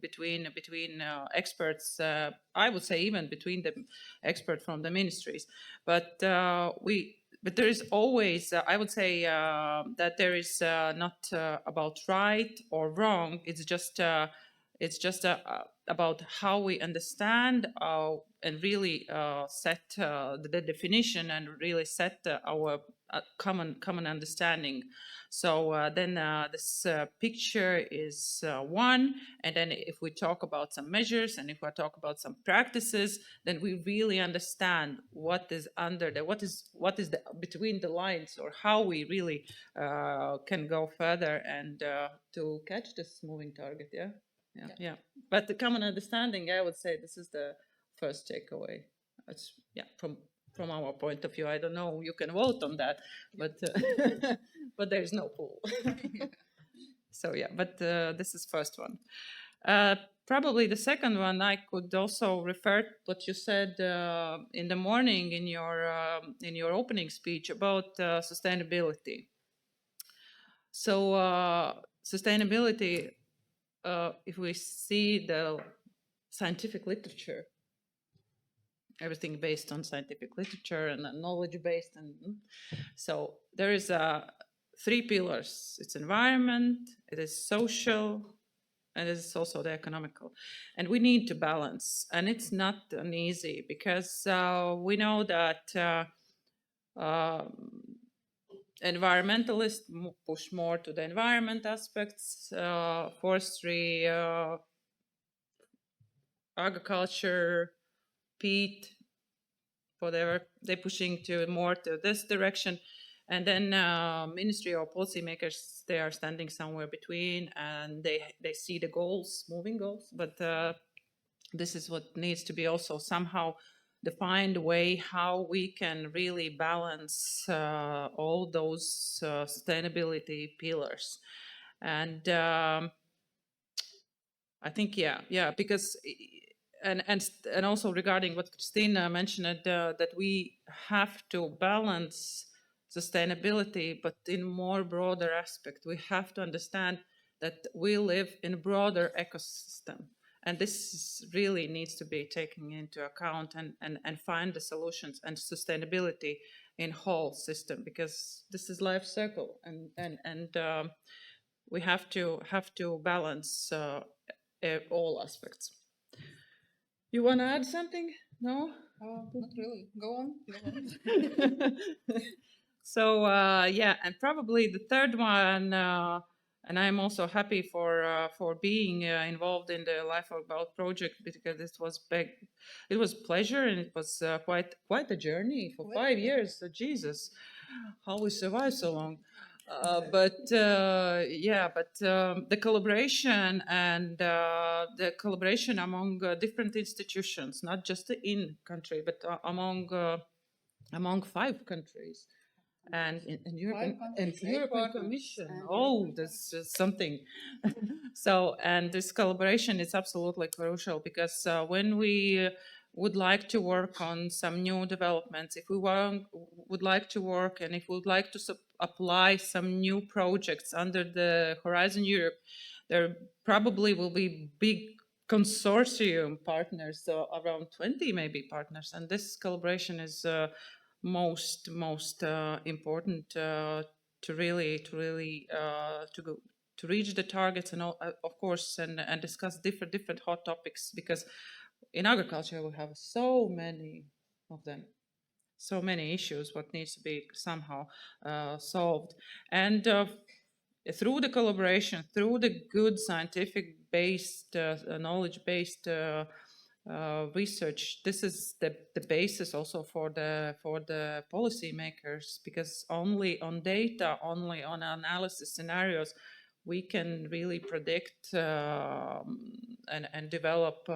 between experts. I would say even between the experts from the ministries, but there is always, I would say that there is not about right or wrong. It's just about how we understand and really set the definition and really set our common understanding. So then this picture is one, and then if we talk about some measures and if we talk about some practices, then we really understand what is under what is the between the lines, or how we really can go further and to catch this moving target. Yeah. But the common understanding, I would say, this is the first takeaway. It's, from our point of view. I don't know. You can vote on that, but but there is no poll. So yeah, but this is first one. Probably the second one, I could also refer to what you said in the morning in your opening speech about sustainability. So sustainability, if we see the scientific literature, everything based on scientific literature and knowledge based, and so there is 3 pillars. It's environment, it is social, and it is also the economical, and we need to balance. And it's not an easy, because we know that environmentalists push more to the environment aspects, forestry, agriculture, peat, whatever, they're pushing to more to this direction. And then ministry or policymakers, they are standing somewhere between, and they see the goals, moving goals, but this is what needs to be also somehow defined way how we can really balance all those sustainability pillars. And I think, because and also regarding what Kristina mentioned, that we have to balance sustainability, but in more broader aspect. We have to understand that we live in a broader ecosystem, and this really needs to be taken into account, and find the solutions and sustainability in whole system, because this is life circle, and we have to balance all aspects. You want to add something? No? Not really. Go on. So and probably the third one, and I'm also happy for being involved in the OrgBalt project, because it was big. It was pleasure, and it was quite a journey for 5 years. Jesus, how we survived so long. But the collaboration and the collaboration among different institutions, not just in country, but among 5 countries, and in European, European Commission. This is something. So, and this collaboration is absolutely crucial, because when we would like to work on some new developments, if we would like to work, and if we would like to apply some new projects under the Horizon Europe, there probably will be big consortium partners, so around 20 maybe partners, and this collaboration is most important to reach the targets, and all, of course, and discuss different hot topics, because in agriculture we have so many of them, so many issues what needs to be somehow solved, and through the collaboration, through the good scientific based, knowledge based research, this is the basis also for the policy makers, because only on data, only on analysis scenarios, we can really predict and develop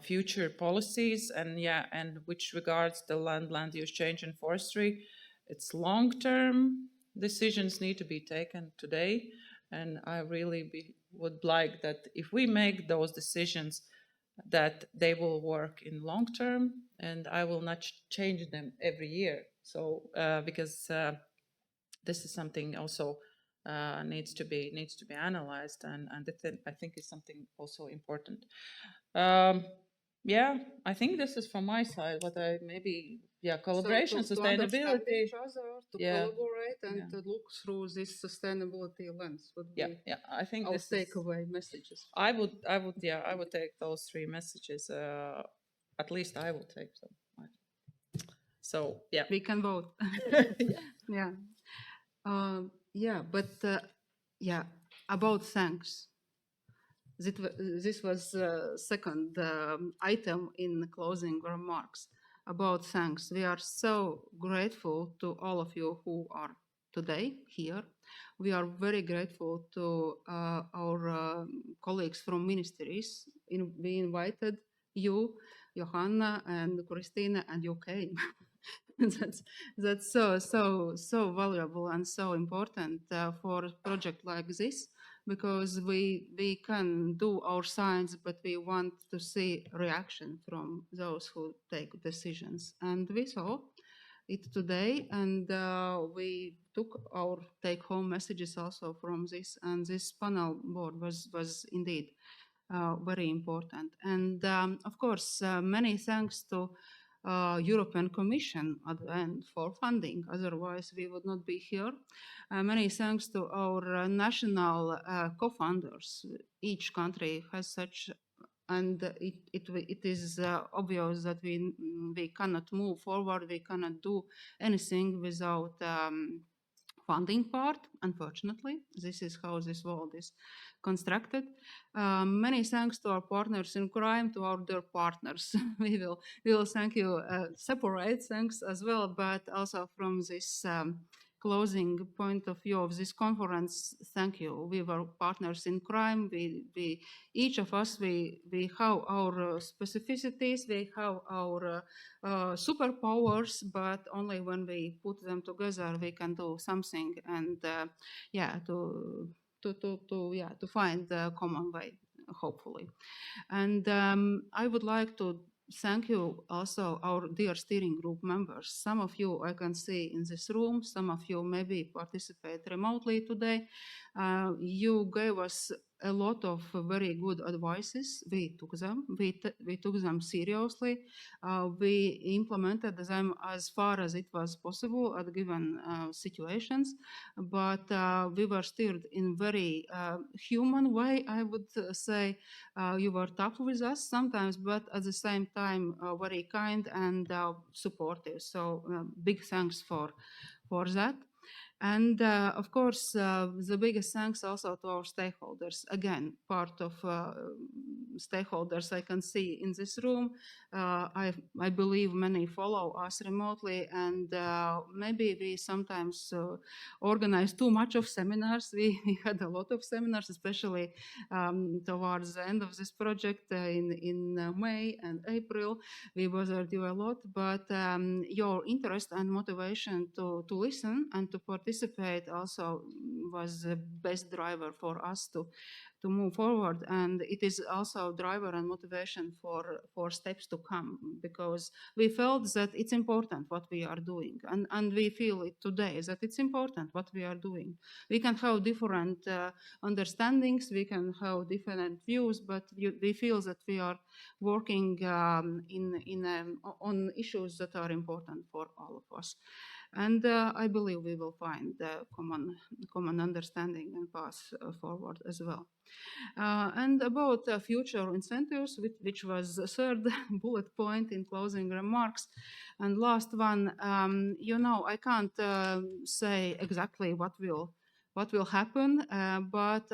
future policies. And which regards the land use change and forestry, it's long-term decisions need to be taken today, and I really would like that if we make those decisions, that they will work in long term, and I will not change them every year. So because this is something also needs to be analyzed, and I think is something also important. Yeah, I think this is from my side. What I maybe collaboration, So to understand sustainability. each other, to Yeah. collaborate, and Yeah. to look through this sustainability lens would be I think our this is, takeaway messages. I would take those 3 messages. At least I will take them. So yeah, We can vote. Yeah. About thanks. This was second item in closing remarks. About thanks. We are so grateful to all of you who are today here. We are very grateful to our colleagues from ministries. We invited you, Johanna and Kristīne, and you came. That's so valuable and so important for a project like this, because we can do our science, but we want to see reaction from those who take decisions. And we saw it today, and we took our take-home messages also from this, and this panel board was indeed very important. And of course, many thanks to European Commission and for funding, otherwise we would not be here. Many thanks to our national co-funders. Each country has such, and it is obvious that we cannot move forward, we cannot do anything without funding part. Unfortunately, this is how this world is constructed. Many thanks to our partners in crime, to our dear partners. we will thank you separate thanks as well, but also from this closing point of view of this conference, thank you. We were partners in crime. We each of us, we have our specificities, we have our superpowers, but only when we put them together we can do something, and to find a common way, hopefully. And I would like to thank you also, our dear steering group members. Some of you I can see in this room, some of you maybe participate remotely today. You gave us a lot of very good advices. We took them, we took them seriously. We implemented them as far as it was possible at given situations, but we were steered in very human way, I would say. You were tough with us sometimes, but at the same time very kind and supportive. So big thanks for that. And of course, the biggest thanks also to our stakeholders. Again, part of stakeholders I can see in this room. I believe many follow us remotely, and maybe we sometimes organize too much of seminars. We had a lot of seminars, especially towards the end of this project in May and April. We bothered you a lot, but your interest and motivation to listen and to participate participate also was the best driver for us to move forward, and it is also driver and motivation for steps to come, because we felt that it's important what we are doing, and we feel it today that it's important what we are doing. We can have different understandings, we can have different views, but we feel that we are working on issues that are important for all of us. And I believe we will find the common understanding and path forward as well. And about future incentives, which was the third bullet point in closing remarks. And last one, I can't say exactly what will happen, but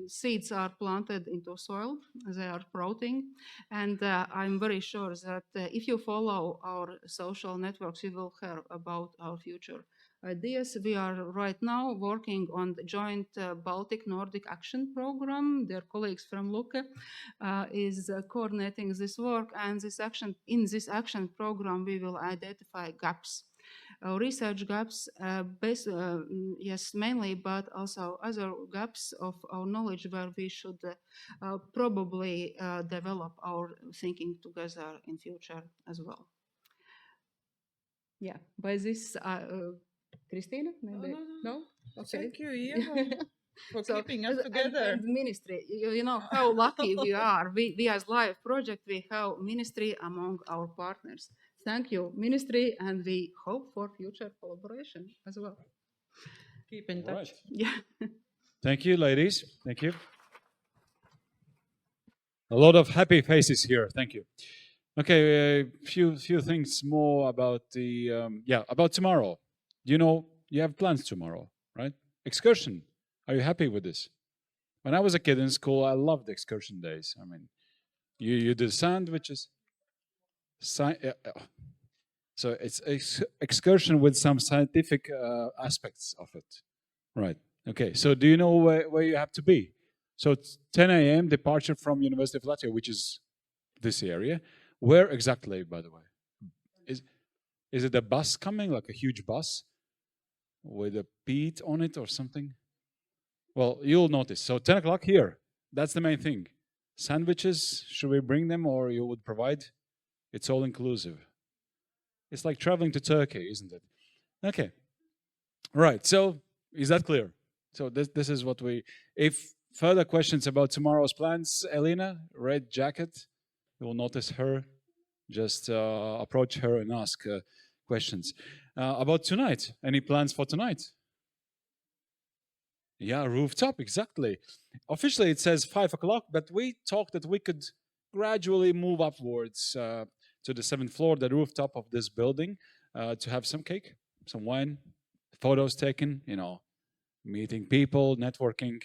seeds are planted into soil, they are sprouting, and I'm very sure that if you follow our social networks, you will hear about our future ideas. We are right now working on the joint Baltic Nordic Action Program. Their colleagues from Luke is coordinating this work, and in this action program we will identify gaps. Research gaps, yes, mainly, but also other gaps of our knowledge where we should probably develop our thinking together in future as well. Yeah, by this, Kristīne, maybe? No? Okay. Thank you, Ieva, for keeping us and together. ministry, you know how lucky we are. We as LIFE project, we have ministry among our partners. Thank you, ministry, and we hope for future collaboration as well. Keep in touch. Right. Yeah. Thank you, ladies. Thank you. A lot of happy faces here. Thank you. Okay, a few things more about about tomorrow. You have plans tomorrow, right? Excursion. Are you happy with this? When I was a kid in school, I loved excursion days. I mean, you did sandwiches. So it's excursion with some scientific aspects of it. Right. Okay. So do you know where you have to be? So it's 10 a.m. departure from University of Latvia, which is this area. Where exactly, by the way? Is it a bus coming, like a huge bus with a beat on it or something? Well, you'll notice. So 10 o'clock here. That's the main thing. Sandwiches, should we bring them or you would provide? It's all inclusive. It's like traveling to Turkey, isn't it? Okay. Right. So is that clear? So this is what if further questions about tomorrow's plans, Elena, red jacket, you will notice her. Just approach her and ask questions. About tonight, any plans for tonight? Yeah, rooftop, exactly. Officially it says 5 o'clock, but we talked that we could gradually move upwards to the 7th floor, the rooftop of this building, to have some cake, some wine, photos taken, meeting people, networking.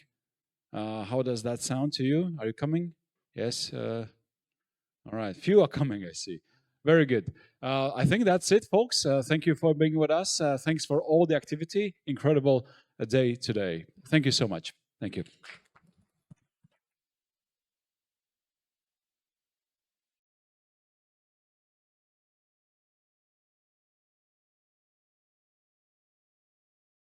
How does that sound to you? Are you coming? Yes. All right. Few are coming, I see. Very good. I think that's it, folks. Thank you for being with us. Thanks for all the activity. Incredible day today. Thank you so much. Thank you.